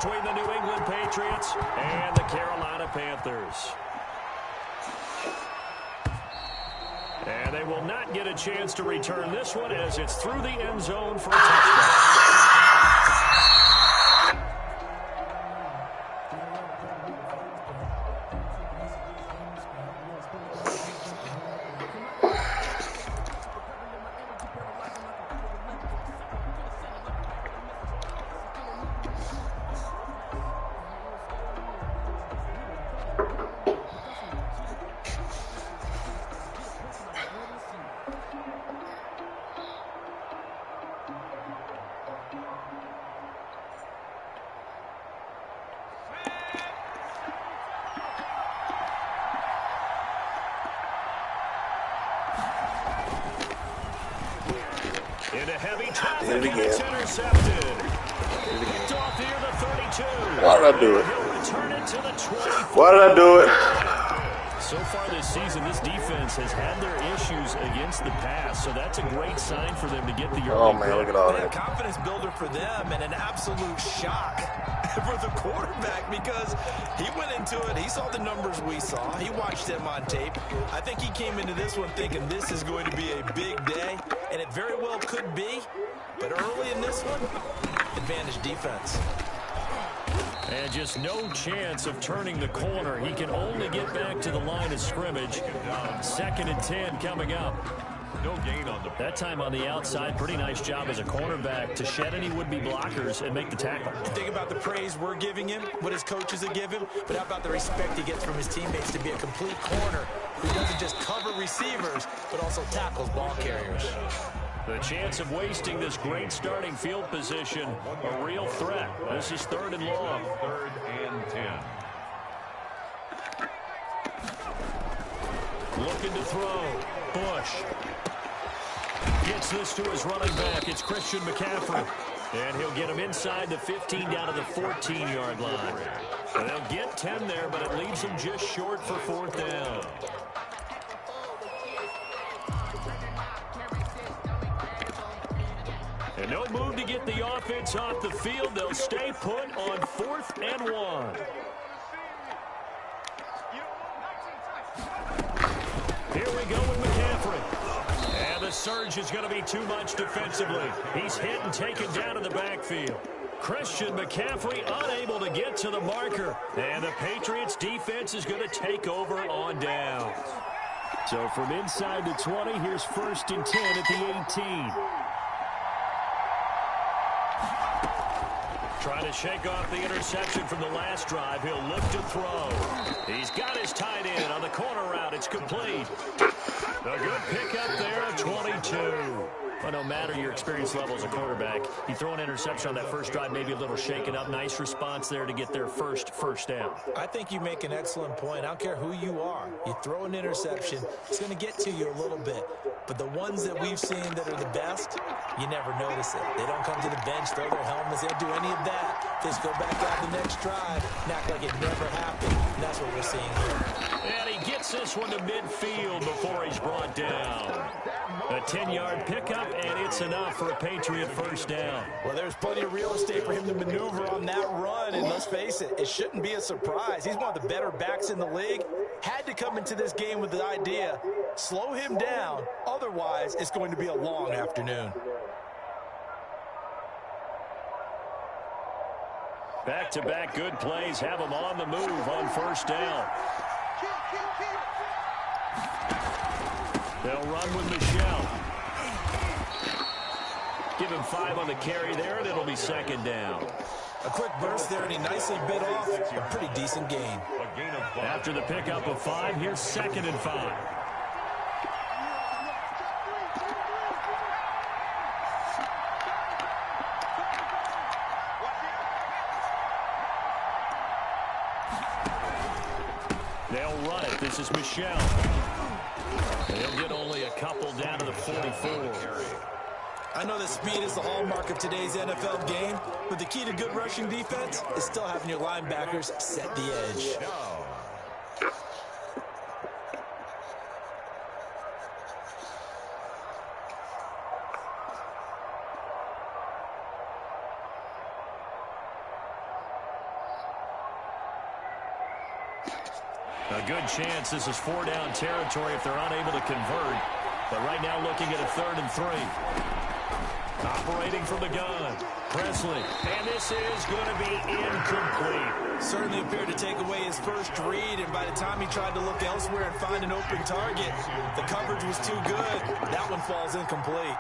between the New England Patriots and the Carolina Panthers. And they will not get a chance to return this one as it's through the end zone for a touchdown. Into heavy traffic, and it's intercepted. Picked off near the 32. Why did I do it? He'll return it to the 24. Why did I do it? So far this season, this defense has had their issues against the pass, so that's a great sign for them to get the early. Oh, man, look at all that. Confidence builder for them and an absolute shock for the quarterback because he went into it. He saw the numbers we saw. He watched them on tape. I think he came into this one thinking this is going to be a big day, and it very well could be. But early in this one, advantage defense. And just no chance of turning the corner. He can only get back to the line of scrimmage. 2nd and 10 coming up. No gain on the that time on the outside. Pretty nice job as a cornerback to shed any would-be blockers and make the tackle. Think about the praise we're giving him, what his coaches are giving him, but how about the respect he gets from his teammates to be a complete corner who doesn't just cover receivers, but also tackles ball carriers. The chance of wasting this great starting field position, a real threat. This is 3rd and long. 3rd and 10. Looking to throw. Bush gets this to his running back. It's Christian McCaffrey. And he'll get him inside the 15 down to the 14-yard line. So they'll get 10 there, but it leaves them just short for 4th down. And no move to get the offense off the field. They'll stay put on 4th and 1. Here we go with McCaffrey. And the surge is going to be too much defensively. He's hit and taken down in the backfield. Christian McCaffrey unable to get to the marker. And the Patriots defense is going to take over on down. So from inside the 20, here's 1st and 10 at the 18. Trying to shake off the interception from the last drive. He'll look to throw. He's got his tight end on the corner route. It's complete. A good pickup there at 22. Well, no matter your experience level as a quarterback, you throw an interception on that first drive, maybe a little shaken up. Nice response there to get their first down. I think you make an excellent point. I don't care who you are. You throw an interception, it's going to get to you a little bit. But the ones that we've seen that are the best, you never notice it. They don't come to the bench, throw their helmets. They don't do any of that. They just go back out the next drive and act like it never happened. And that's what we're seeing here. And he gets this one to midfield before he's brought down. A 10-yard pickup, and it's enough for a Patriot first down. Well, there's plenty of real estate for him to maneuver on that run, and let's face it, it shouldn't be a surprise. He's one of the better backs in the league. Had to come into this game with the idea, slow him down, otherwise it's going to be a long afternoon. Back-to-back good plays have him on the move on first down. They'll run with Michelle. Give him 5 on the carry there, and it'll be 2nd down. A quick burst there, and he nicely bit off a pretty decent gain. After the pickup of 5, here's 2nd and 5. They'll run it. This is Michelle. They'll get only a couple down to the 44. I know that speed is the hallmark of today's NFL game, but the key to good rushing defense is still having your linebackers set the edge. A good chance this is 4-down territory if they're unable to convert. But right now looking at a 3rd and 3. Operating from the gun. Presley. And this is going to be incomplete. Certainly appeared to take away his first read, and by the time he tried to look elsewhere and find an open target, the coverage was too good. That one falls incomplete.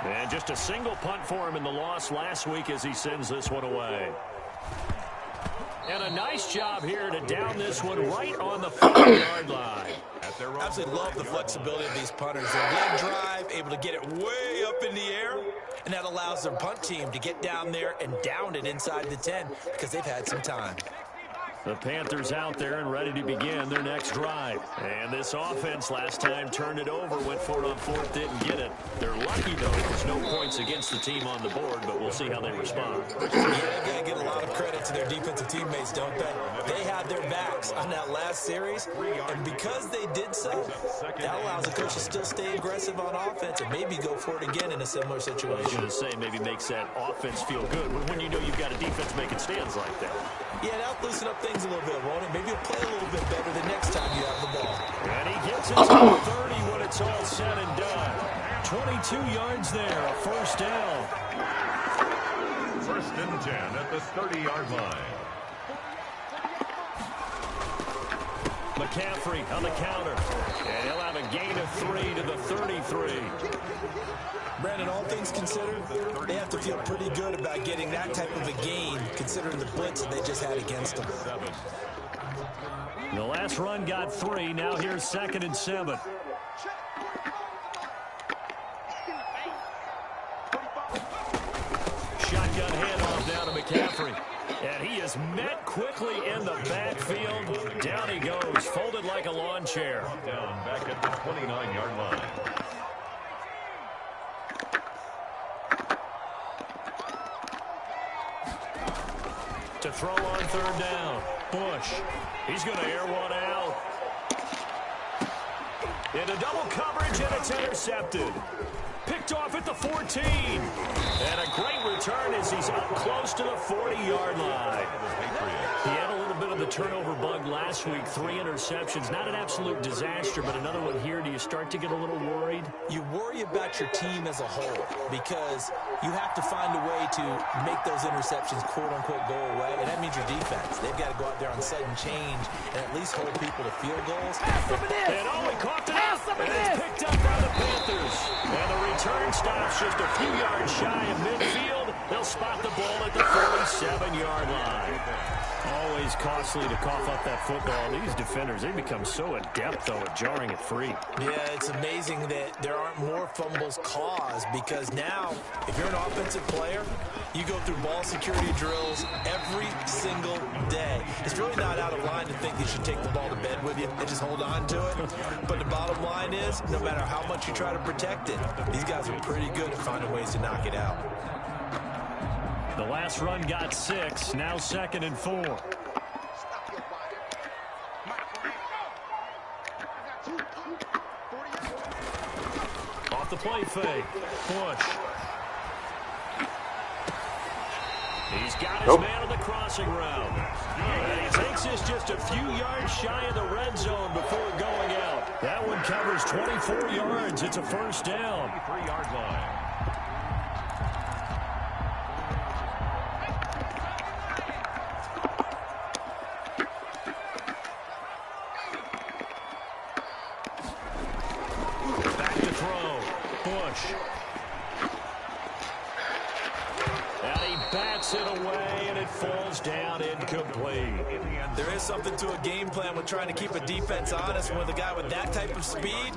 And just a single punt for him in the loss last week as he sends this one away. And a nice job here to down this one right on the 5-yard line. Absolutely love the flexibility of these punters. Their leg drive, able to get it way up in the air, and that allows their punt team to get down there and down it inside the 10 because they've had some time. The Panthers out there and ready to begin their next drive. And this offense last time turned it over, went for it on 4th, didn't get it. They're lucky, though. There's no points against the team on the board, but we'll see how they respond. Yeah, they've got to give a lot of credit to their defensive teammates, don't they? They had their backs on that last series, and because they did so, that allows the coach to still stay aggressive on offense and maybe go for it again in a similar situation. I was going to say maybe makes that offense feel good when you know you've got a defense making stands like that. Yeah, that'll loosen up things a little bit, won't it? Maybe you'll play a little bit better the next time you have the ball. And he gets it to the 30 when it's all said and done. 22 yards there, a 1st down. 1st and 10 at the 30-yard line. McCaffrey on the counter. And he'll have a gain of 3 to the 33. Brandon, all things considered, they have to feel pretty good about getting that type of a gain, considering the blitz that they just had against them. The last run got 3. Now here's 2nd and 7. Shotgun handoff now to McCaffrey. And he is met quickly in the backfield. Down he goes, folded like a lawn chair. Down back at the 29-yard line. To throw on 3rd down. Bush. He's going to air one out. Into double coverage, and it's intercepted. Picked off at the 14. And a great return as he's up close to the 40-yard line. He had a little bit of the turnover bug last week. 3 interceptions. Not an absolute disaster, but another one here. Do you start to get a little worried? You worry about your team as a whole because you have to find a way to make those interceptions, quote-unquote, go away, and that means your defense. They've got to go out there on sudden change and at least hold people to field goals. And he coughed it up, and it's picked up by the Panthers. And the return stops just a few yards shy of midfield. They'll spot the ball at the 47-yard line. Always costly to cough up that football. These defenders, they become so adept, though, at jarring it free. Yeah, it's amazing that there aren't more fumbles caused because now, if you're an offensive player, you go through ball security drills every single day. It's really not out of line to think you should take the ball to bed with you and just hold on to it. But the bottom line is, no matter how much you try to protect it, these guys are pretty good at finding ways to knock it out. The last run got 6, now 2nd and 4. Off the play fake. Bush. He's got his man on the crossing route. And he takes this just a few yards shy of the red zone before going out. That one covers 24 yards. It's a 1st down. 3-yard line. Down incomplete. There is something to a game plan with trying to keep a defense honest. With a guy with that type of speed,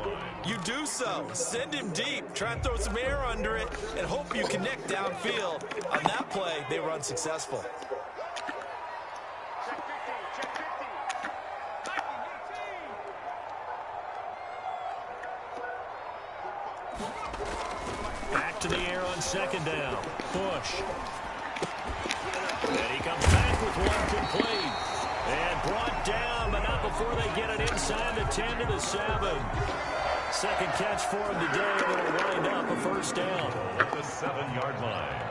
you do so. Send him deep. Try and throw some air under it and hope you connect downfield. On that play, they were unsuccessful. Back to the air on 2nd down. Bush. And he comes back with one complete. And brought down, but not before they get it inside the 10 to the 7. Second catch for him today, and it'll wind up a 1st down. At the 7-yard line.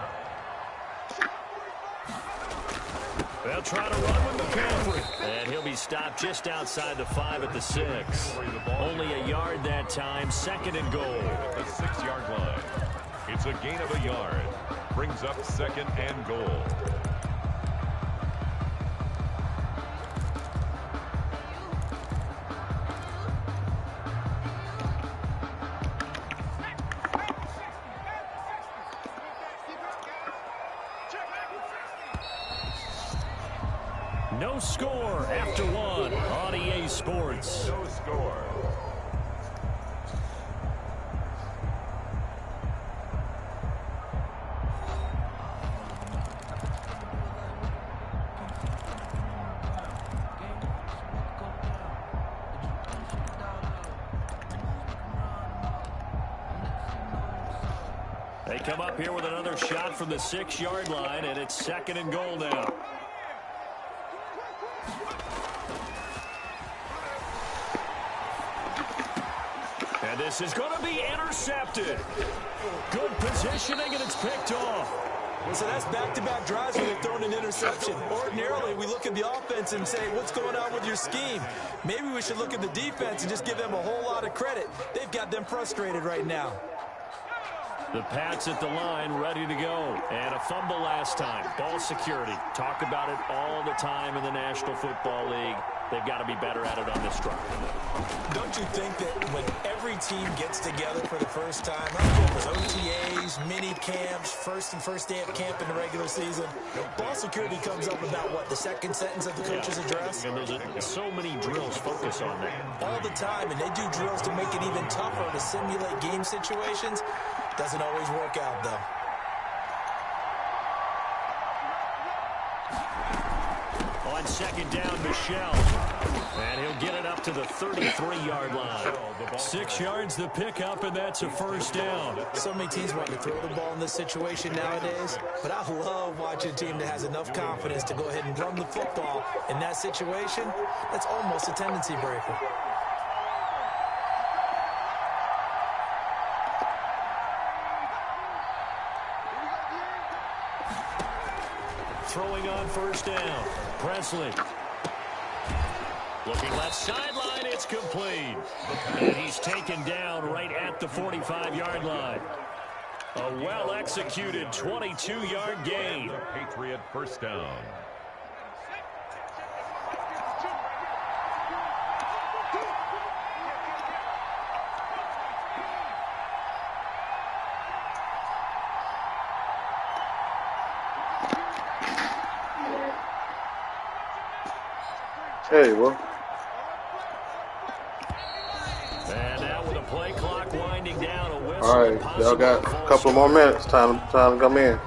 They'll try to run with McCaffrey. And he'll be stopped just outside the 5 at the 6. Only a yard that time. 2nd and goal. At the 6-yard line. It's a gain of a yard. Brings up 2nd and goal. No score after 1 on EA Sports. No score. They come up here with another shot from the 6-yard line, and it's 2nd and goal now. And this is going to be intercepted. Good positioning, and it's picked off. Well, so that's back-to-back drives where they've thrown an interception. Ordinarily, we look at the offense and say, what's going on with your scheme? Maybe we should look at the defense and just give them a whole lot of credit. They've got them frustrated right now. The Pats at the line, ready to go. And a fumble last time. Ball security. Talk about it all the time in the National Football League. They've got to be better at it on this drive. Don't you think that when every team gets together for the first time, I don't care if it's OTAs, mini camps, first day of camp in the regular season, ball security comes up about, what, the second sentence of the coach's address? And there's so many drills focus on that. All the time, and they do drills to make it even tougher to simulate game situations. Doesn't always work out, though. On 2nd down, Michelle. And he'll get it up to the 33-yard line. 6 yards the pickup, and that's a first down. So many teams want to throw the ball in this situation nowadays, but I love watching a team that has enough confidence to go ahead and run the football in that situation. That's almost a tendency breaker. Throwing on first down. Presley. Looking left sideline, it's complete. And he's taken down right at the 45-yard line. A well-executed 22-yard gain. Patriot first down. Hey, well. And now with the play clock winding down, a whistle. All right, y'all got a couple more minutes. Time to come in.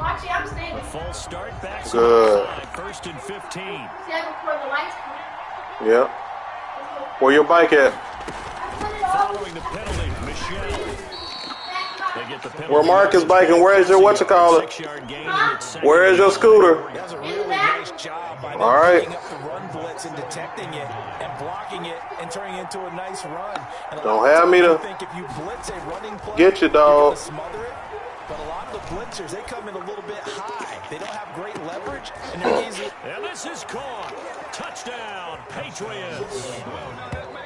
A false start back. Good. 1st and 15. Yep. Where your bike at? Following the penalty, Michelle. They get the penalty. Where Marcus biking? Where's your whatchamacallit? Where is your scooter? That's a really nice job by them picking up the run blitz and detecting it and blocking it and turning it into a nice run. And Don't have me to think if you blitz a running play, get you, dog. you're gonna smother it. But a lot of the blitzers, they come in a little bit high. They don't have great leverage, and they're easy. And this is caught. Touchdown, Patriots.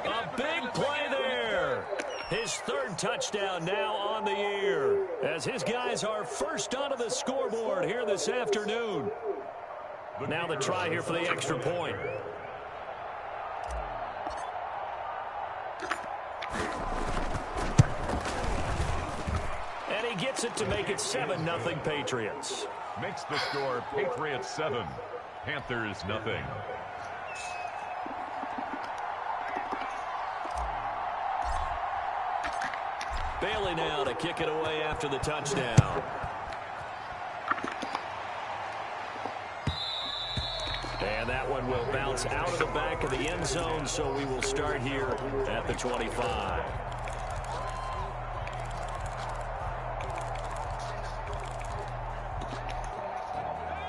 A big play there. His 3rd touchdown now on the year, as his guys are first onto the scoreboard here this afternoon. Now the try here for the extra point. And he gets it to make it 7-0 Patriots. Makes the score Patriots 7, Panthers nothing. Bailey now to kick it away after the touchdown. And that one will bounce out of the back of the end zone, so we will start here at the 25.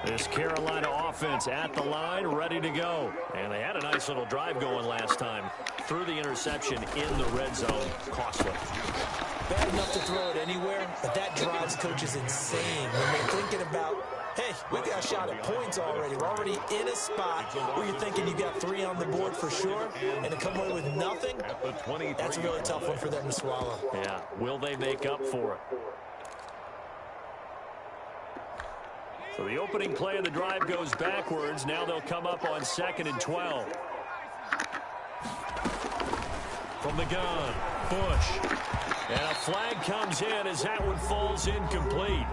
This Carolina offense at the line, ready to go. And they had a nice little drive going last time. Through the interception in the red zone, costly. bad enough to throw it anywhere, but that drives coaches insane when they're thinking about, hey, we got a shot at points already. We're already in a spot where you're thinking you got 3 on the board for sure, and to come away with nothing, that's a really tough one for them to swallow. Yeah, will they make up for it? So the opening play of the drive goes backwards. Now they'll come up on 2nd and 12. From the gun, Bush. And a flag comes in as that one falls incomplete.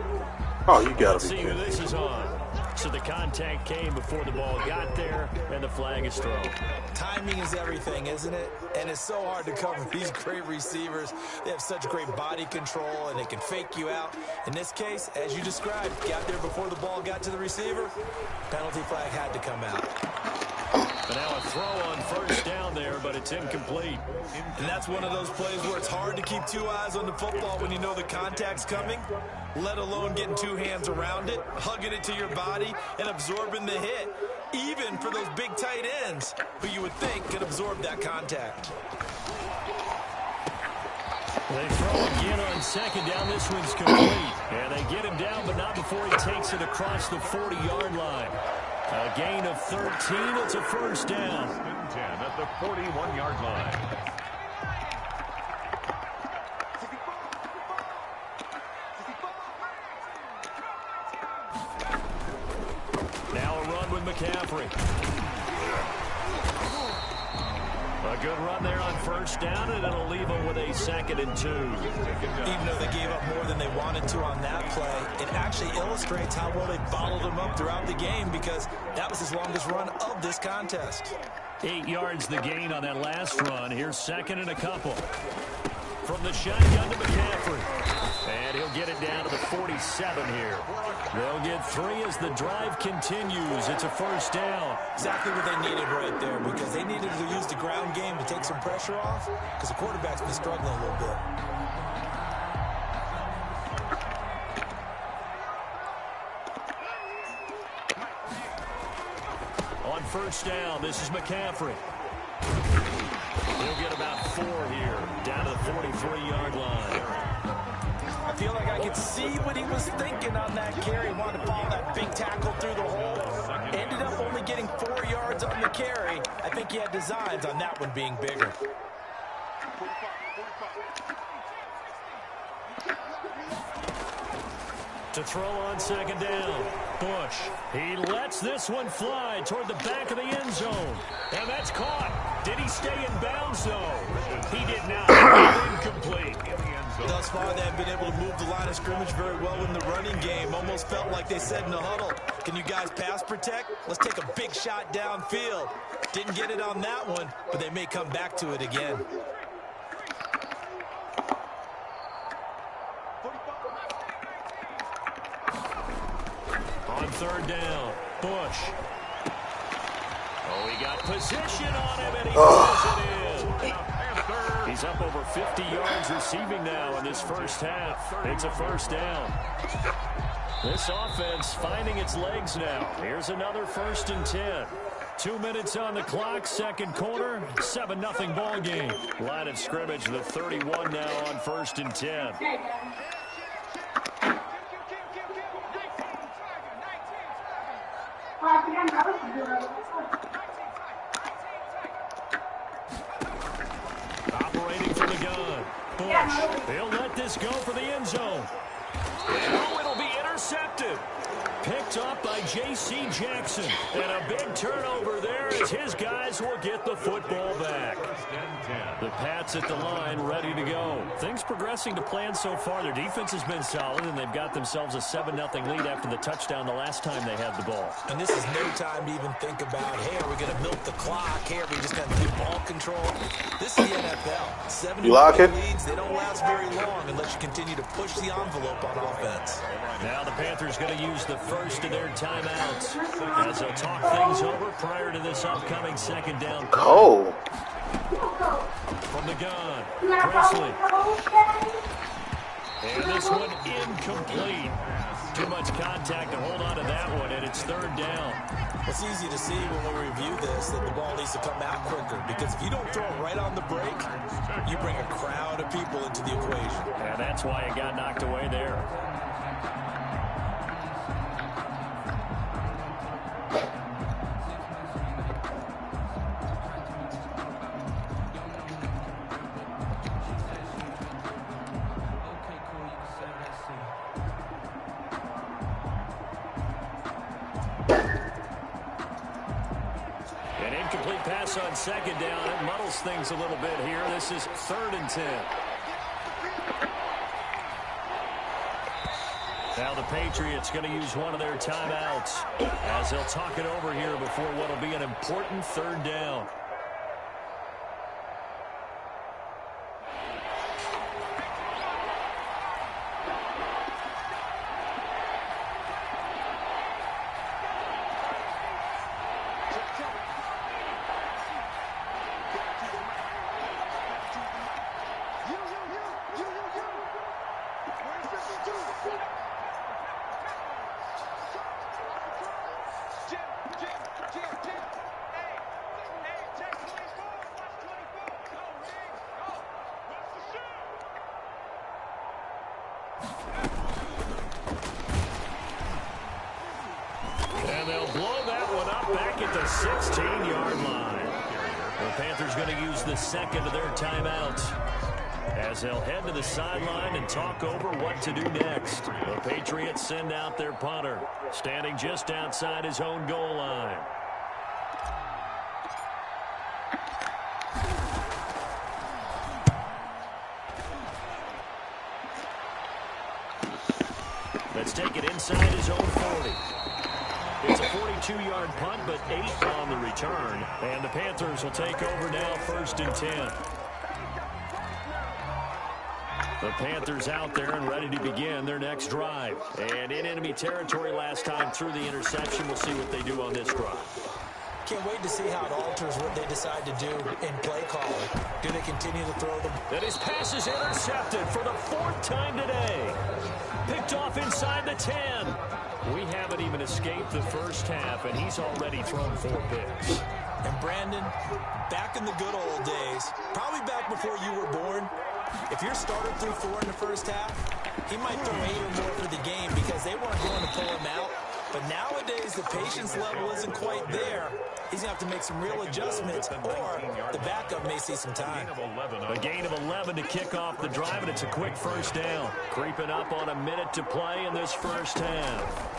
Oh, you gotta Let's be see who kidding. this is on. So the contact came before the ball got there, and the flag is thrown. Timing is everything, isn't it? And it's so hard to cover these great receivers. They have such great body control, and they can fake you out. In this case, as you described, got there before the ball got to the receiver. Penalty flag had to come out. But now a throw on 1st down there, but it's incomplete. And that's one of those plays where it's hard to keep 2 eyes on the football when you know the contact's coming, let alone getting 2 hands around it, hugging it to your body, and absorbing the hit, even for those big tight ends who you would think could absorb that contact. They throw again on 2nd down. This one's complete. And they get him down, but not before he takes it across the 40-yard line. A gain of 13. It's a 1st down. 10 at the 41-yard line. Now a run with McCaffrey. A good run there on 1st down, and it'll leave them with a 2nd and 2. Even though they gave up more than they wanted to on that play, it actually illustrates how well they bottled them up throughout the game, because that was his longest run of this contest. 8 yards the gain on that last run. Here's 2nd and a couple. From the shotgun to McCaffrey. And he'll get it down to the 47 here. They'll get 3 as the drive continues. It's a 1st down. Exactly what they needed right there, because they needed to use the ground game to take some pressure off, because the quarterback's been struggling a little bit. On 1st down, this is McCaffrey. He'll get about 4 here, down to the 43-yard line. I feel like I could see what he was thinking on that carry. Wanted to follow that big tackle through the hole. Ended up only getting 4 yards on the carry. I think he had designs on that one being bigger. To throw on 2nd down, Bush. He lets this one fly toward the back of the end zone. And that's caught. Did he stay in bounds, though? He did not. Incomplete. Thus far, they have been able to move the line of scrimmage very well in the running game. Almost felt like they said in the huddle, can you guys pass protect? Let's take a big shot downfield. Didn't get it on that one, but they may come back to it again. On 3rd down, Bush. Oh, he got position on him, and he pulls it in. He's up over 50 yards receiving now in this 1st half. It's a 1st down. This offense finding its legs now. Here's another 1st and 10. 2 minutes on the clock, 2nd quarter, 7-0 ball game. Line of scrimmage, the 31 now on 1st and 10. Operating from the gun. Bush. He'll let this go for the end zone. Oh, it'll be intercepted. Picked up by J.C. Jackson. And a big turnover there as his guys will get the football back. The Pats at the line ready to go. Things progressing to plan so far. Their defense has been solid, and they've got themselves a 7-0 lead after the touchdown the last time they had the ball. And this is no time to even think about, hey, are we going to milk the clock? Hey, are we just going to do ball control? This is the NFL. 7 leads, they don't last very long unless you continue to push the envelope on offense. Now the Panthers going to use the first of their timeouts as they'll talk things over prior to this upcoming 2nd down. Oh. From the gun, Presley. And this one incomplete. Too much contact to hold on to that one, and it's 3rd down. It's easy to see when we review this that the ball needs to come out quicker, because if you don't throw it right on the break, you bring a crowd load of people into the equation. And that's why it got knocked away there. An incomplete pass on second down. It muddles things a little bit here. This is 3rd and 10. Now the Patriots going to use one of their timeouts as they'll talk it over here before what will be an important 3rd down. And they'll blow that one up back at the 16-yard line. The Panthers going to use the second of their timeouts as they'll head to the sideline and talk over what to do next. The Patriots send out their punter, standing just outside his own goal line. Let's take it inside his own 40. It's a 42-yard punt, but 8 on the return. And the Panthers will take over now, 1st and 10. The Panthers out there and ready to begin their next drive. And in enemy territory last time through the interception. We'll see what they do on this drive. Can't wait to see how it alters what they decide to do in play calling. Do they continue to throw them? And his pass is intercepted for the 4th time today. Picked off inside the 10. We haven't even escaped the first half, and he's already thrown 4 picks. And Brandon, back in the good old days, probably back before you were born, if your starter threw 4 in the first half, he might throw 8 or more for the game because they weren't going to pull him out. But nowadays, the patience level isn't quite there. He's going to have to make some real adjustments, or the backup may see some time. A gain of 11 to kick off the drive, and it's a quick 1st down. Creeping up on a minute to play in this first half.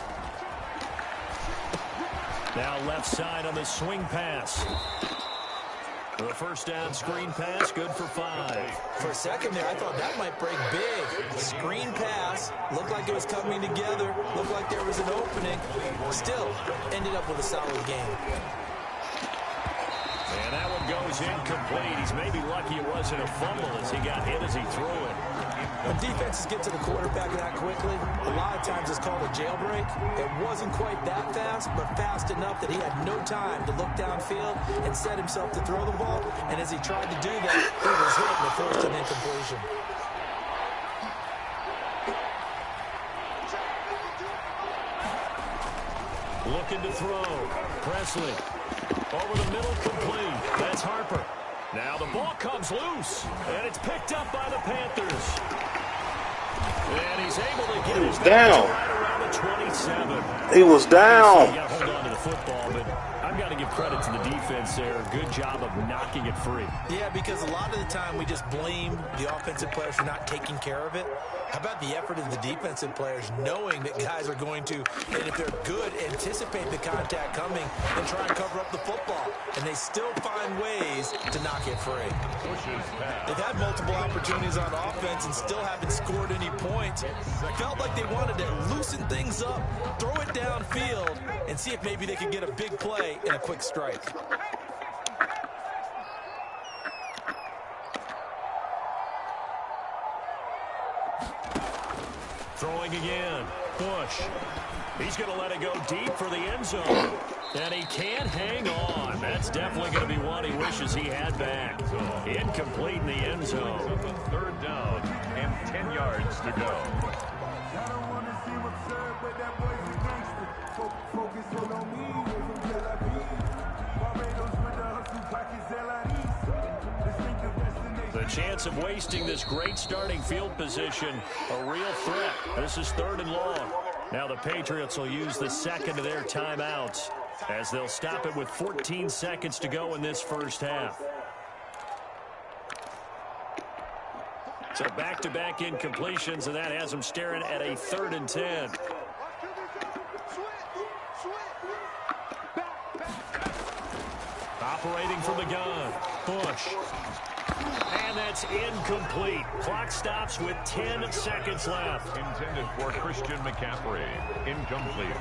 Now left side on the swing pass. The 1st down screen pass, good for 5. For a second there, I thought that might break big. Screen pass, looked like it was coming together, looked like there was an opening. Still, ended up with a solid game. And that one goes incomplete. He's maybe lucky it wasn't a fumble as he got hit as he threw it. When defenses get to the quarterback that quickly, a lot of times it's called a jailbreak. It wasn't quite that fast, but fast enough that he had no time to look downfield and set himself to throw the ball. And as he tried to do that, he was hit and forced an incompletion. Looking to throw. Presley. Over the middle, complete. That's Harper. Now the ball comes loose, and it's picked up by the Panthers. And he's able to get his down right around the 27. He was down. You got to hold on to the football, but I've got to give credit to the defense there. Good job of knocking it free. Yeah, because a lot of the time we just blame the offensive players for not taking care of it. How about the effort of the defensive players knowing that guys are going to, and if they're good, anticipate the contact coming and try and cover up the football. And they still find ways to knock it free. They've had multiple opportunities on offense and still haven't scored any points. Felt like they wanted to loosen things up, throw it downfield, and see if maybe they could get a big play and a quick strike. Throwing again. Bush. He's going to let it go deep for the end zone. And he can't hang on. That's definitely going to be one he wishes he had back. Incomplete in the end zone. 3rd down and 10 yards to go. The chance of wasting this great starting field position. A real threat. This is 3rd and long. Now the Patriots will use the second of their timeouts as they'll stop it with 14 seconds to go in this first half. So back-to-back incompletions, and that has them staring at a 3rd and 10. Operating from the gun, Bush. And that's incomplete. Clock stops with 10 seconds left. Intended for Christian McCaffrey. Incomplete.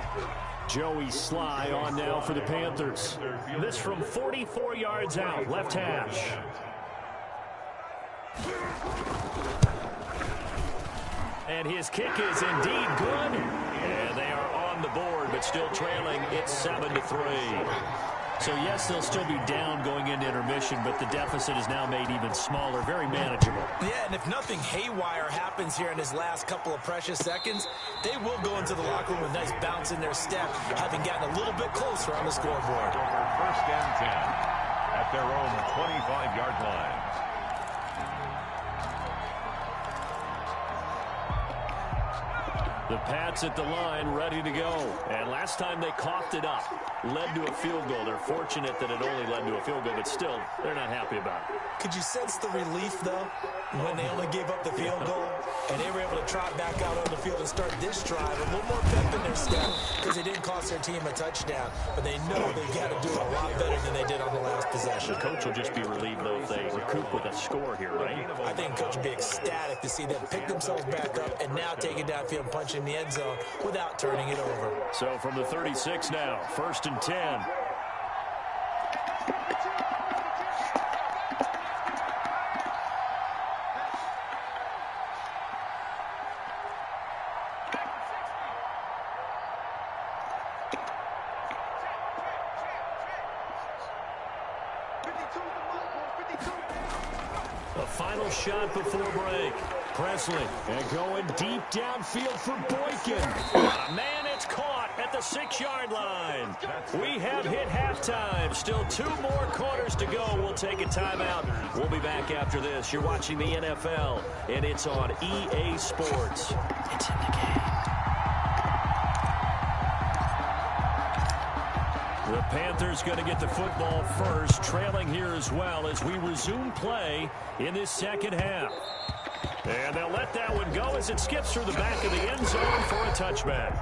Joey Sly on now for the Panthers. This from 44 yards out, left hash. And his kick is indeed good. And they are on the board, but still trailing. It's 7-3. So, yes, they'll still be down going into intermission, but the deficit is now made even smaller, very manageable. Yeah, and if nothing haywire happens here in his last couple of precious seconds, they will go into the locker room with a nice bounce in their step, having gotten a little bit closer on the scoreboard. 1st and 10 at their own 25-yard line. The Pats at the line, ready to go. And last time they coughed it up, led to a field goal. They're fortunate that it only led to a field goal, but still, they're not happy about it. Could you sense the relief, though, when they only gave up the field goal and they were able to trot back out on the field and start this drive a little more pep in their step because they didn't cost their team a touchdown, but they know they've got to do it a lot better than they did on the last possession. The coach will just be relieved, though, if they recoup with a score here, right? I think coach will be ecstatic to see them pick themselves back up and now take it downfield and punch in the end zone without turning it over. So from the 36 now, 1st and 10. A final shot before break. Presley and going deep downfield for Boykin. Man, it's caught at the 6-yard line. We have hit halftime. Still 2 more quarters to go. We'll take a timeout. We'll be back after this. You're watching the NFL, and it's on EA Sports. It's in the game. The Panthers going to get the football first, trailing here as well as we resume play in this second half. And they'll let that one go as it skips through the back of the end zone for a touchback.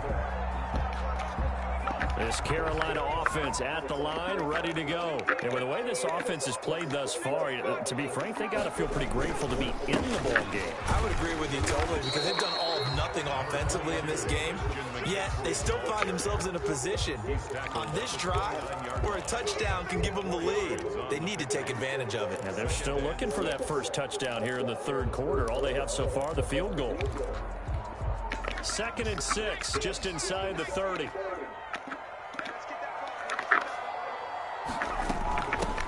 This Carolina offense at the line, ready to go. And with the way this offense has played thus far, to be frank, they got to feel pretty grateful to be in the ball game. I would agree with you totally because they've done all of nothing offensively in this game, yet they still find themselves in a position on this drive where a touchdown can give them the lead. They need to take advantage of it. And they're still looking for that first touchdown here in the 3rd quarter. All they have so far, the field goal. 2nd and 6, just inside the 30.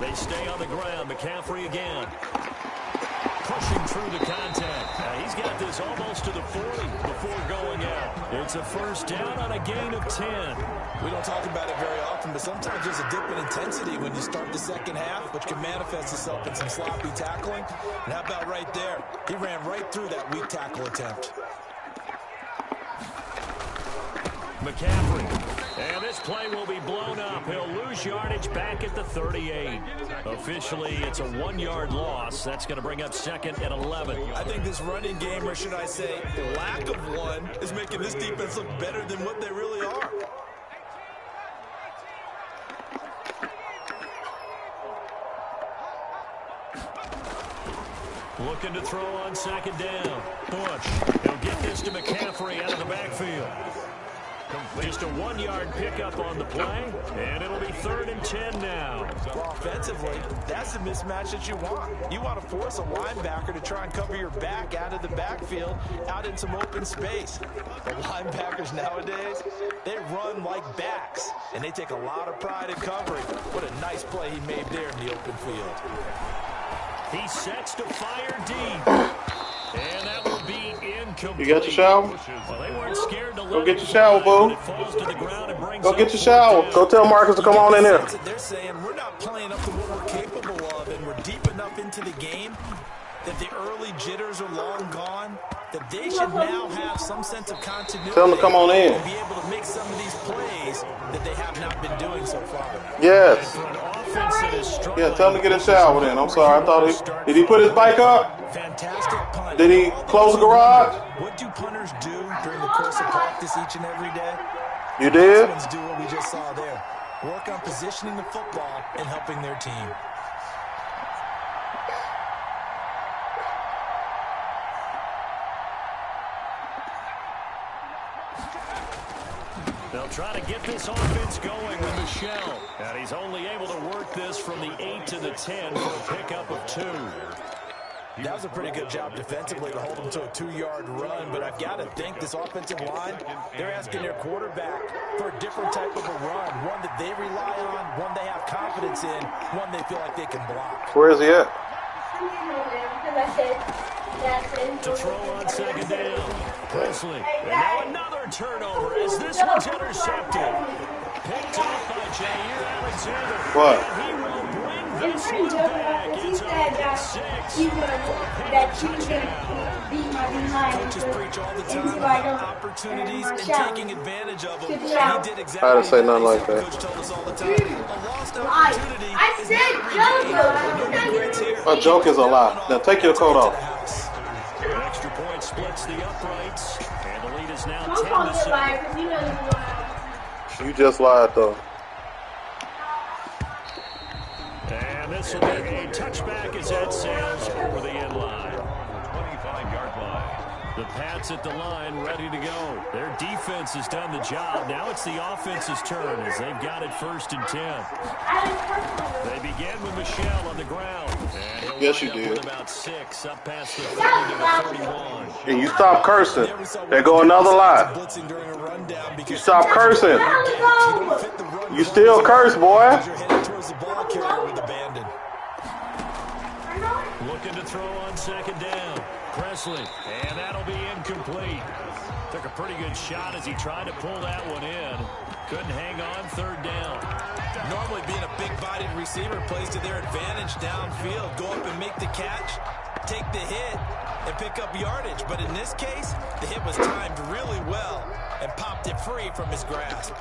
They stay on the ground. McCaffrey again. Pushing through the contact. He's got this almost to the 40 before going out. It's a first down on a gain of 10. We don't talk about it very often, but sometimes there's a dip in intensity when you start the second half, which can manifest itself in some sloppy tackling. And how about right there? He ran right through that weak tackle attempt. McCaffrey. And this play will be blown up. He'll lose yardage back at the 38. Officially, it's a 1-yard loss. That's going to bring up 2nd and 11. I think this running game, or should I say lack of one, is making this defense look better than what they really are. Looking to throw on 2nd down. Bush. He'll get this to McCaffrey out of the backfield. Just a 1-yard pickup on the play, and it'll be 3rd and 10 now. Well, offensively, that's the mismatch that you want. You want to force a linebacker to try and cover your back out of the backfield, out in some open space. The linebackers nowadays, they run like backs, and they take a lot of pride in covering. What a nice play he made there in the open field. He sets to fire deep. And that will be incomplete. You got your shower? Well, they weren't scared to Go get your shower, boo. Go get your shower. Go tell Marcus to come on in there. They're saying we're not playing up to what we're capable of, and we're deep enough into the game that early jitters are long gone, that they should now have some sense of continuity. Tell them to come on in. And be able to make some of these plays that they have not been doing so far. Yes. Yeah, tell him to get a shower then. I'm sorry. I thought did he put his bike up? Fantastic punt. Did he close the garage? What do punters do during the course of practice each and every day? You did? Ones do what we just saw there. Work on positioning the football and helping their team. They'll try to get this offense going with Michelle. And he's only able to work this from the 8 to the 10 for a pickup of 2. That was a pretty good job defensively to hold them to a 2-yard run, but I've got to think this offensive line, they're asking their quarterback for a different type of a run, one that they rely on, one they have confidence in, one they feel like they can block. Where is he at? To throw on second down. Presley. And now another turnover as this one's intercepted. Picked off by Jair Alexander. What? And he will bring this one back. It's on 6. Coaches preach all the time about opportunities and taking advantage of them. And he did exactly I didn't say nothing like that. Coach told us all the time. A lost opportunity is A joke is a lie. Now take your coat off. An extra point splits the uprights. And the lead is now 10-7. You just lied though. And this will be a touchback as that sails over the end line. 25-yard line. The Pats at the line, ready to go. Their defense has done the job. Now it's the offense's turn as they've got it 1st and 10. They begin with Michelle on the ground. And yes, you did. With about 6 up past the 30 to the 31. And you stop cursing. There go another lie. You stop cursing. You still curse, boy. Looking to throw on second down. Presley, and that'll be incomplete. Took a pretty good shot as he tried to pull that one in. Couldn't hang on 3rd down. Normally being a big-bodied receiver plays to their advantage downfield. Go up and make the catch, take the hit, and pick up yardage. But in this case, the hit was timed really well and popped it free from his grasp.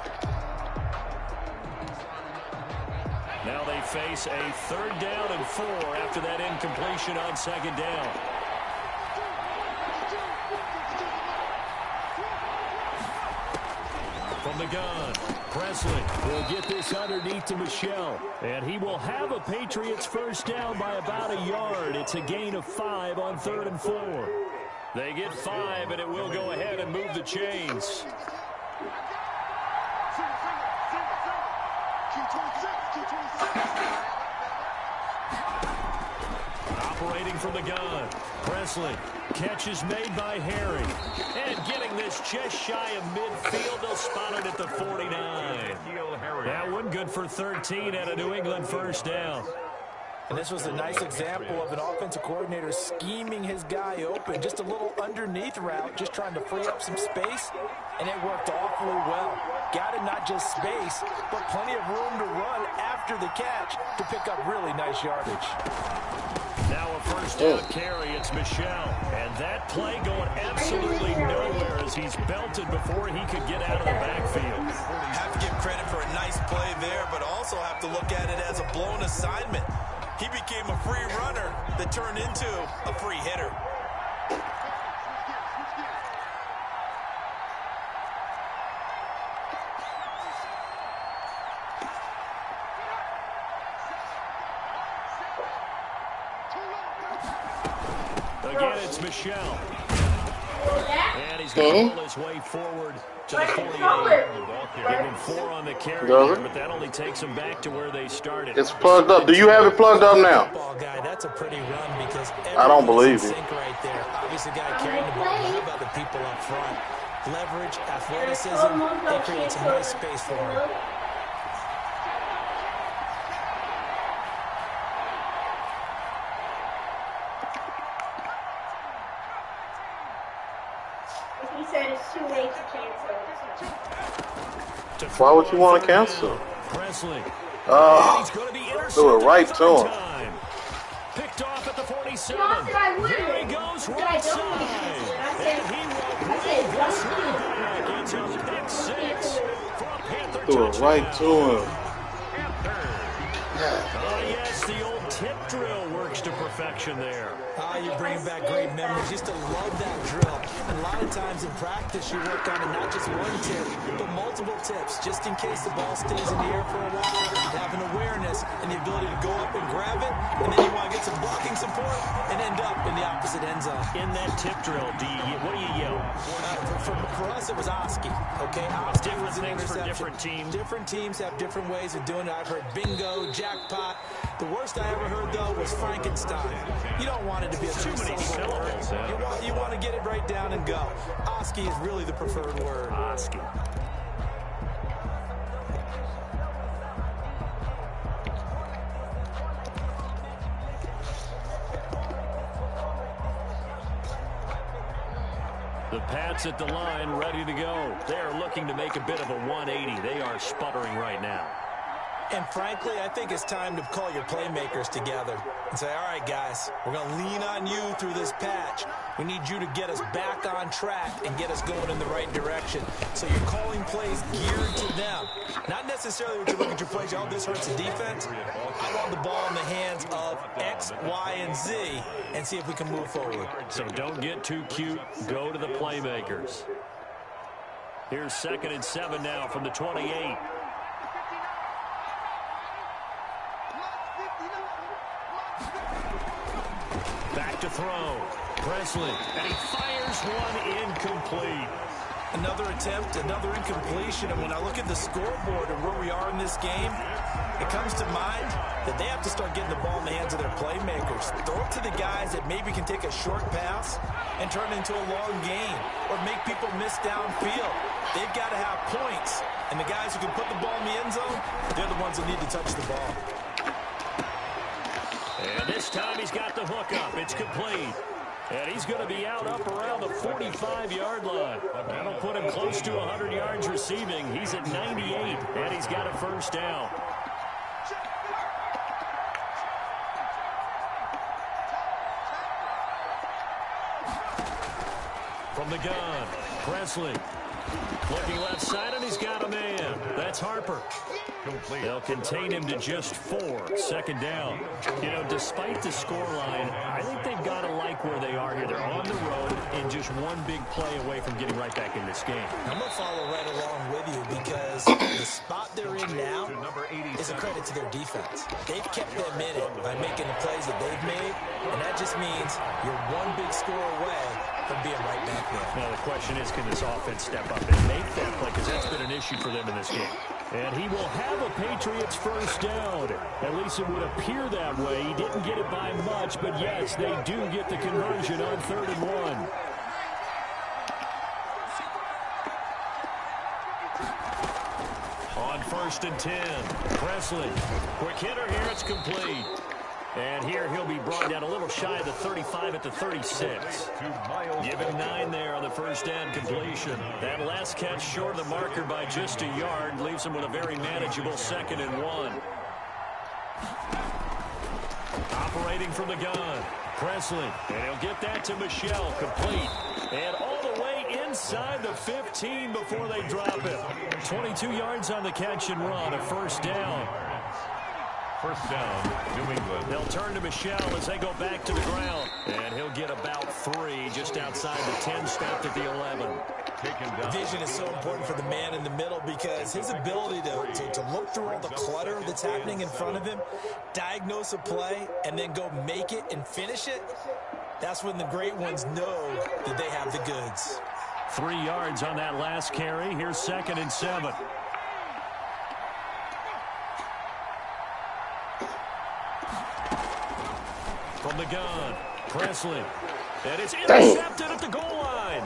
Now they face a 3rd down and 4 after that incompletion on second down. From the gun, Presley will get this underneath to Michelle. And he will have a Patriots 1st down by about a yard. It's a gain of 5 on 3rd and 4. They get 5, and it will go ahead and move the chains. Operating from the gun, Presley. Catch is made by Harry. And getting this just shy of midfield. They'll spot it at the 49. That one good for 13 at a New England 1st down. And this was a nice example of an offensive coordinator scheming his guy open. Just a little underneath route, just trying to free up some space, and it worked awfully well. Got him not just space, but plenty of room to run after the catch to pick up really nice yardage. Now a 1st down carry, it's Michelle. And that play going absolutely nowhere as he's belted before he could get out of the backfield. Have to give credit for a nice play there, but also have to look at it as a blown assignment. He became a free runner that turned into a free hitter. Again, it's Michelle. And he's going to pull his way forward to the 48. Give him 4 on the carry, but that only takes him back to where they started. It's plugged up. Do you have it plugged up now? Guy, that's a pretty run because I don't believe it. Right there. Obviously, guy carrying the ball. How about the people up front? Leverage, athleticism. They create some nice space for him. He said it's too late to cancel. Why would you want to cancel? Presley. Oh, do it right to him. Picked off at the 47. 27. I said I would. There he goes, I right said I don't side. want to. And he will said this don't one do it. back. It's a pick six for a Panther Threw it right touchdown. to him. Oh, yes, the old tip drill works to perfection there. You're bringing back great memories. Used to love that drill. And a lot of times in practice, you work on it, not just one tip, but multiple tips, just in case the ball stays in the air for a while. You have an awareness and the ability to go up and grab it, and then you want to get some blocking support and end up in the opposite end zone. In that tip drill, what do you yell? For us, it was Oski. Okay, Oski Different was an things for interception. different teams. Different teams have different ways of doing it. I've heard bingo, jackpot. The worst I ever heard, though, was Frankenstein. You don't want it to be a Too many syllables. You want to get it right down and go. Oski is really the preferred word. Oski. The Pats at the line, ready to go. They're looking to make a bit of a 180. They are sputtering right now. And frankly, I think it's time to call your playmakers together and say, all right, guys, we're going to lean on you through this patch. We need you to get us back on track and get us going in the right direction. So you're calling plays geared to them. Not necessarily when you look at your plays, oh, this hurts the defense. I want the ball in the hands of X, Y, and Z and see if we can move forward. So don't get too cute. Go to the playmakers. Here's 2nd and 7 now from the 28. Back to throw. Presley. And he fires one incomplete. Another attempt, another incompletion. And when I look at the scoreboard and where we are in this game, it comes to mind that they have to start getting the ball in the hands of their playmakers. Throw it to the guys that maybe can take a short pass and turn it into a long gain or make people miss downfield. They've got to have points. And the guys who can put the ball in the end zone, they're the ones that need to touch the ball. And this time he's got the hook up. It's complete. And he's going to be out up around the 45-yard line. That'll put him close to 100 yards receiving. He's at 98, and he's got a first down. From the gun, Presley. Looking left side, and he's got a man. That's Harper. They'll contain him to just 4. 2nd down. You know, despite the scoreline, I think they've got to like where they are here. They're on the road and just one big play away from getting right back in this game. I'm going to follow right along with you because the spot they're in now is a credit to their defense. They've kept them in it by making the plays that they've made, and that just means you're one big score away from being right back there. Now, the question is, can this offense step up and make that play? Because that's been an issue for them in this game. And he will have a Patriots first down. At least it would appear that way. He didn't get it by much, but yes, they do get the conversion on 3rd and 1. On 1st and 10, Presley. Quick hitter here, it's complete. And here he'll be brought down a little shy of the 35 at the 36. Give him 9 there on the first down completion. That last catch short of the marker by just a yard leaves him with a very manageable 2nd and 1. Operating from the gun, Presley. And he'll get that to Michelle, complete. And all the way inside the 15 before they drop it. 22 yards on the catch and run, a first down. First down, New England. They'll turn to Michelle as they go back to the ground. And he'll get about 3 just outside the 10, stopped at the 11. Vision is so important for the man in the middle because his ability to look through all the clutter that's happening in front of him, diagnose a play, and then go make it and finish it, that's when the great ones know that they have the goods. 3 yards on that last carry. Here's 2nd and 7. From the gun, Presley. And it's intercepted at the goal line.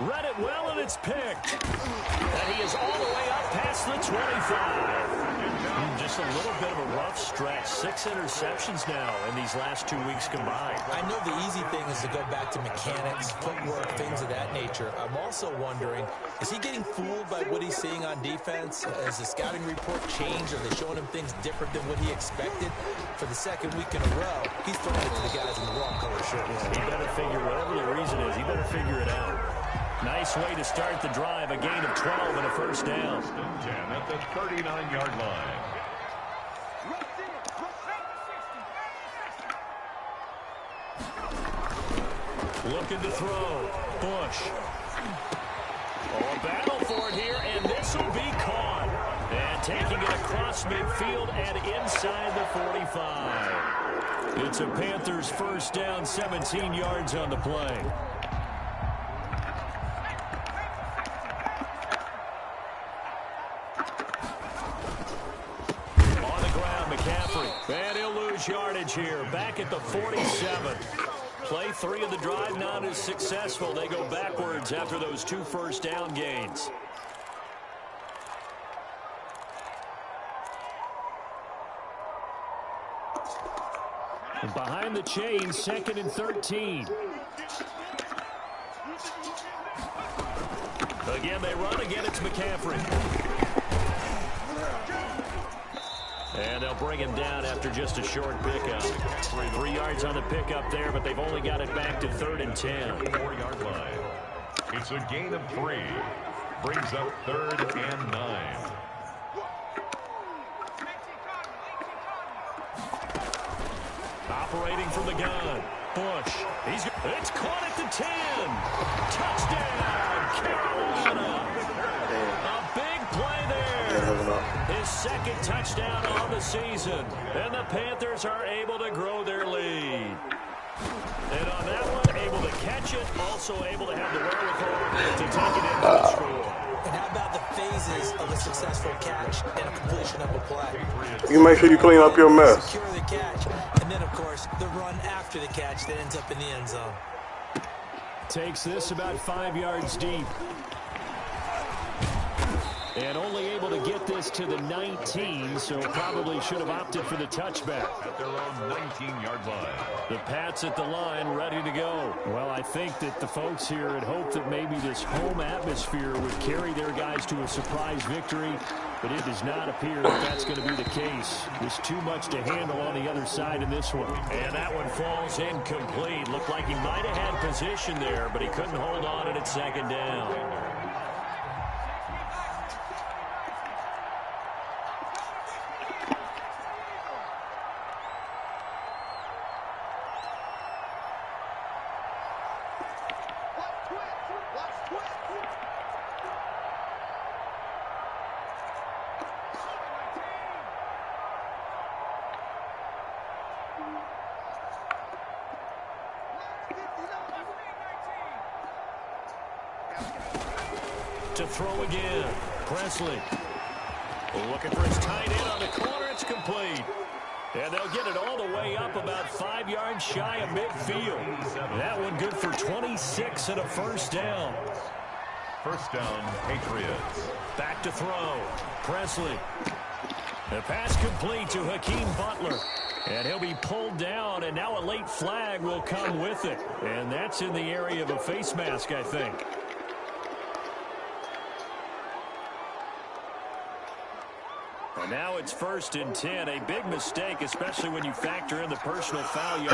Read it well, and it's picked. And he is all the way up past the 25. Just a little bit of a rough stretch. 6 interceptions now in these last 2 weeks combined. I know the easy thing is to go back to mechanics, footwork, things of that nature. I'm also wondering, is he getting fooled by what he's seeing on defense? Has the scouting report changed? Are they showing him things different than what he expected? For the second week in a row, he's throwing it to the guys in the wrong color shirts. He better figure, whatever the reason is, he better figure it out. Nice way to start the drive. A gain of 12 and a first down. 10 at the 39-yard line. Looking to throw. Bush. Oh, a battle for it here, and this will be caught. And taking it across midfield and inside the 45. It's a Panthers first down, 17 yards on the play. And he'll lose yardage here. Back at the 47. Play 3 of the drive not as successful. They go backwards after those 2 first down gains. And behind the chains, 2nd and 13. Again, they run. Again, it's McCaffrey. And they'll bring him down after just a short pickup. 3 yards on the pickup there, but they've only got it back to 3rd and 10. 4-yard line. It's a gain of 3. Brings up 3rd and 9. Operating from the gun. Bush. It's caught at the 10. Touchdown, Carolina. A big play there. His 2nd touchdown on the season. And the Panthers are able to grow their lead. And on that one, able to catch it, also able to have the wherewithal to take it into the score. And how about the phases of a successful catch and a completion of a play? You make sure you clean up your mess. Secure the catch, and then, of course, the run after the catch that ends up in the end zone. Takes this about 5 yards deep. And only able to get this to the 19, so probably should have opted for the touchback. At their own 19-yard line. The Pats at the line, ready to go. Well, I think that the folks here had hoped that maybe this home atmosphere would carry their guys to a surprise victory, but it does not appear that that's going to be the case. There's too much to handle on the other side in this one. And that one falls incomplete. Looked like he might have had position there, but he couldn't hold on it at 2nd down. To throw again. Presley. Looking for his tight end on the corner. It's complete. And they'll get it all the way up about 5 yards shy of midfield. That one good for 26 and a first down. First down, Patriots. Back to throw. Presley. The pass complete to Hakeem Butler. And he'll be pulled down, and now a late flag will come with it. And that's in the area of a face mask, I think. And now it's 1st and 10. A big mistake, especially when you factor in the personal foul yard.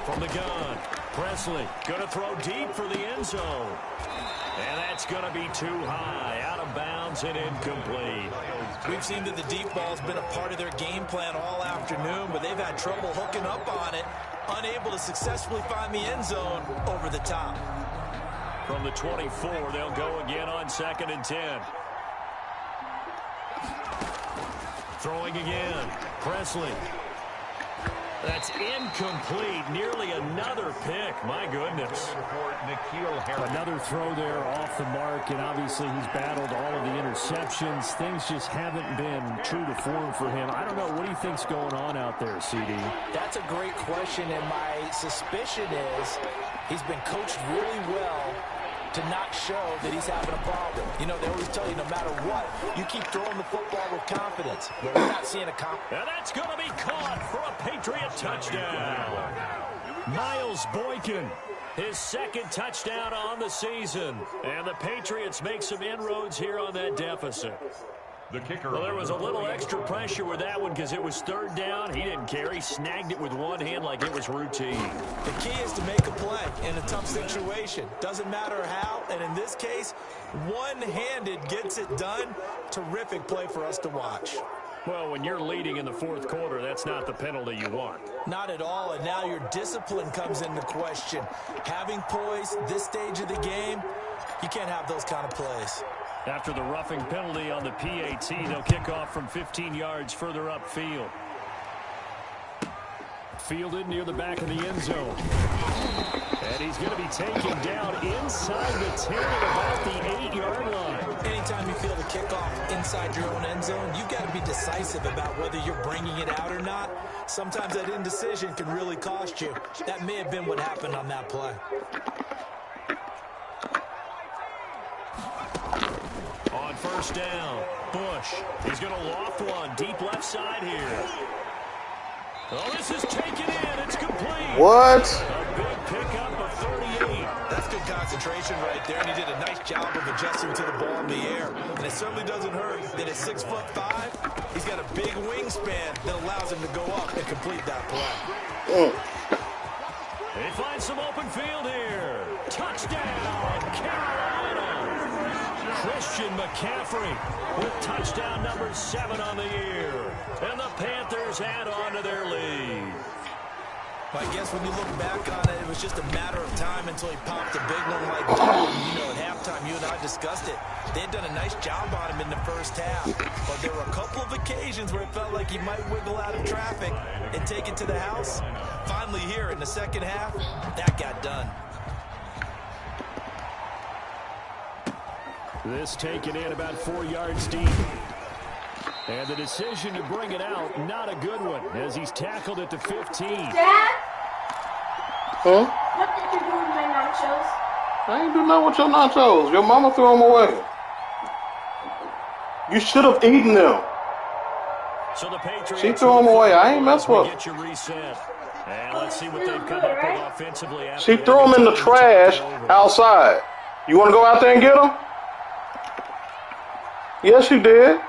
From the gun, Presley going to throw deep for the end zone. And that's going to be too high, out of bounds and incomplete. We've seen that the deep ball's been a part of their game plan all afternoon, but they've had trouble hooking up on it, unable to successfully find the end zone over the top. From the 24, they'll go again on 2nd and 10. Throwing again. Presley. That's incomplete. Nearly another pick. My goodness. Another throw there off the mark, and obviously he's battled all of the interceptions. Things just haven't been true to form for him. I don't know. What do you think's going on out there, CD? That's a great question, and my suspicion is he's been coached really well to not show that he's having a problem. You know, they always tell you no matter what, you keep throwing the football with confidence. But we're not seeing a and that's going to be caught for a Patriot touchdown. Miles Boykin, his second touchdown on the season. And the Patriots make some inroads here on that deficit. The kicker. Well, there was a little extra pressure with that one because it was third down. He didn't care. He snagged it with one hand like it was routine. The key is to make a play in a tough situation. Doesn't matter how, and in this case, one-handed gets it done. Terrific play for us to watch. Well, when you're leading in the fourth quarter, that's not the penalty you want. Not at all, and now your discipline comes into question. Having poise this stage of the game, you can't have those kind of plays. After the roughing penalty on the PAT, they'll kick off from 15 yards further upfield. Fielded near the back of the end zone. And he's going to be taken down inside the 10 at about the 8-yard line. Anytime you feel the kickoff inside your own end zone, you've got to be decisive about whether you're bringing it out or not. Sometimes that indecision can really cost you. That may have been what happened on that play. On first down, Bush. He's going to loft one deep left side here. Oh, this is taken in. It's complete. What? A big pickup of 38. That's good concentration right there, and he did a nice job of adjusting to the ball in the air. And it certainly doesn't hurt that at 6'5", he's got a big wingspan that allows him to go up and complete that play. They find some open field here. Touchdown, Carolina. Christian McCaffrey with touchdown number 7 on the year. And the Panthers add on to their lead. Well, I guess when you look back on it, it was just a matter of time until he popped a big one like that. You know, at halftime, you and I discussed it. They had done a nice job on him in the first half. But there were a couple of occasions where it felt like he might wiggle out of traffic and take it to the house. Finally here in the second half, that got done. This taken in about 4 yards deep. And the decision to bring it out, not a good one, as he's tackled at the 15. Dad? Huh? What did you do with my nachos? I ain't do nothing with your nachos. Your mama threw them away. You should have eaten them. So the Patriots, she threw them away. I ain't mess with them. Get you reset. And let's see what they've come up with offensively. She threw them in the trash outside. You want to go out there and get them? Yes, you did.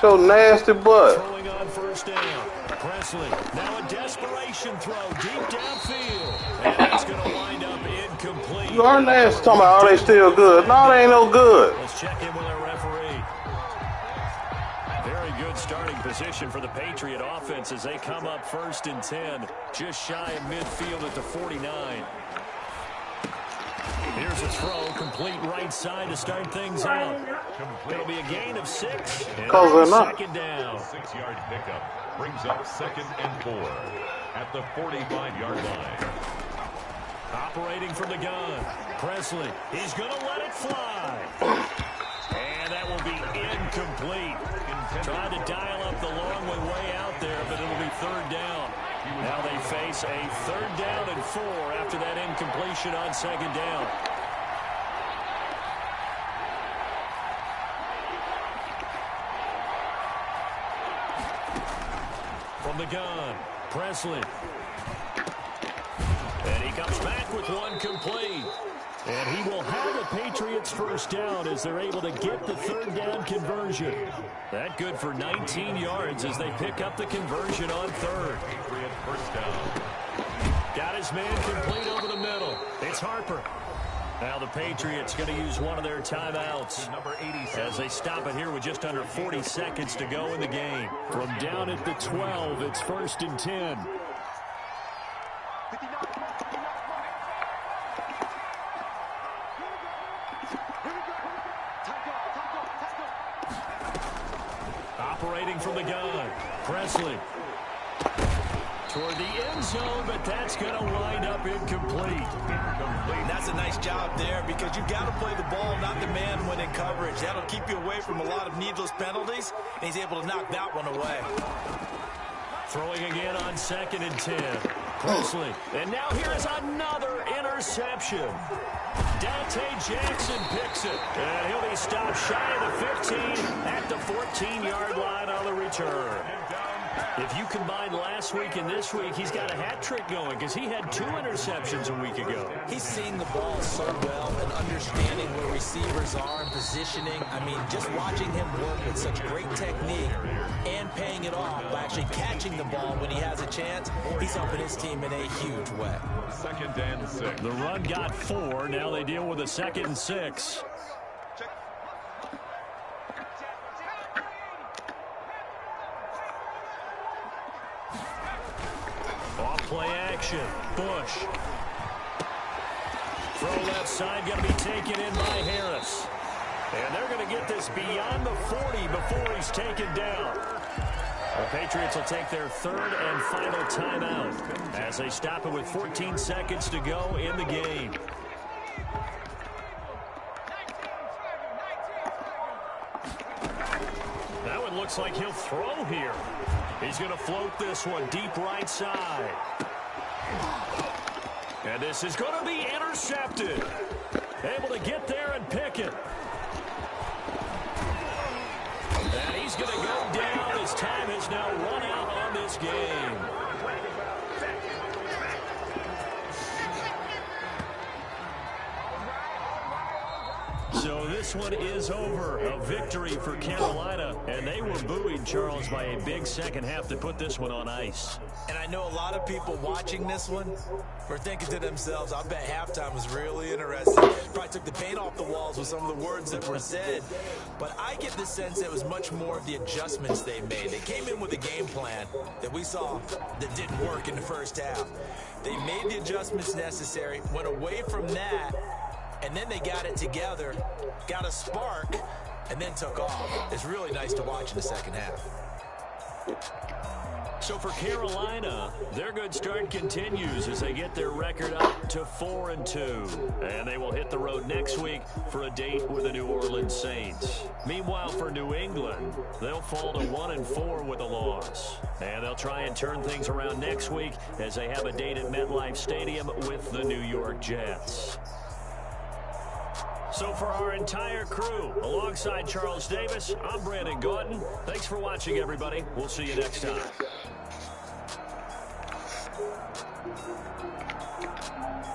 So nasty butt. Throwing on first down. Presley, now a desperation throw deep downfield. And that's going to wind up incomplete. You are nasty. Talking about, are they still good? No, they ain't no good. Let's check in with our referee. Very good starting position for the Patriot offense as they come up 1st and 10. Just shy of midfield at the 49. Here's a throw, complete right side to start things out. It'll be a gain of 6. Because they're not. Second down. 6-yard pickup brings up 2nd and 4 at the 45-yard line. Operating from the gun. Presley, he's going to let it fly. And that will be incomplete. Trying to dial up the long one way out there, but it'll be 3rd down. Now they face a 3rd down and 4 after that incompletion on 2nd down. From the gun, Presley. And he comes back with one complete. And he will have the Patriots 1st down as they're able to get the 3rd down conversion. That good for 19 yards as they pick up the conversion on 3rd. Patriot 1st down. Got his man complete over the middle. It's Harper. Now the Patriots going to use one of their timeouts Number 87. as they stop it here with just under 40 seconds to go in the game. From down at the 12, it's 1st and 10. Operating from the gun, Presley. Toward the end zone, but that's going to wind up incomplete. That's a nice job there because you've got to play the ball, not the man when in coverage. That'll keep you away from a lot of needless penalties, and he's able to knock that one away. Throwing again on 2nd and 10. Presley. And now here's another interception. Dante Jackson picks it. And he'll be stopped shy of the 15 at the 14-yard line on the return. If you combine last week and this week, he's got a hat trick going because he had 2 interceptions a week ago. He's seeing the ball so well and understanding where receivers are and positioning. I mean, just watching him work with such great technique and paying it off by actually catching the ball when he has a chance, he's helping his team in a huge way. 2nd and 6. The run got 4. Now they deal with a 2nd and 6. Play action. Bush. Throw left side going to be taken in by Harris. And they're going to get this beyond the 40 before he's taken down. The Patriots will take their 3rd and final timeout as they stop it with 14 seconds to go in the game. That one looks like he'll throw here. He's going to float this one deep right side. And this is going to be intercepted. Able to get there and pick it. And he's going to go down. His time has now run out on this game. So this one is over. A victory for Carolina. And they were buoyed, Charles, by a big second half to put this one on ice. And I know a lot of people watching this one were thinking to themselves, I bet halftime was really interesting. Probably took the paint off the walls with some of the words that were said. But I get the sense that it was much more of the adjustments they made. They came in with a game plan that we saw that didn't work in the first half. They made the adjustments necessary, went away from that, and then they got it together, got a spark, and then took off. It's really nice to watch in the second half. So for Carolina, their good start continues as they get their record up to 4-2. And they will hit the road next week for a date with the New Orleans Saints. Meanwhile, for New England, they'll fall to 1-4 with a loss. And they'll try and turn things around next week as they have a date at MetLife Stadium with the New York Jets. So for our entire crew, alongside Charles Davis, I'm Brandon Gautin. Thanks for watching, everybody. We'll see you next time.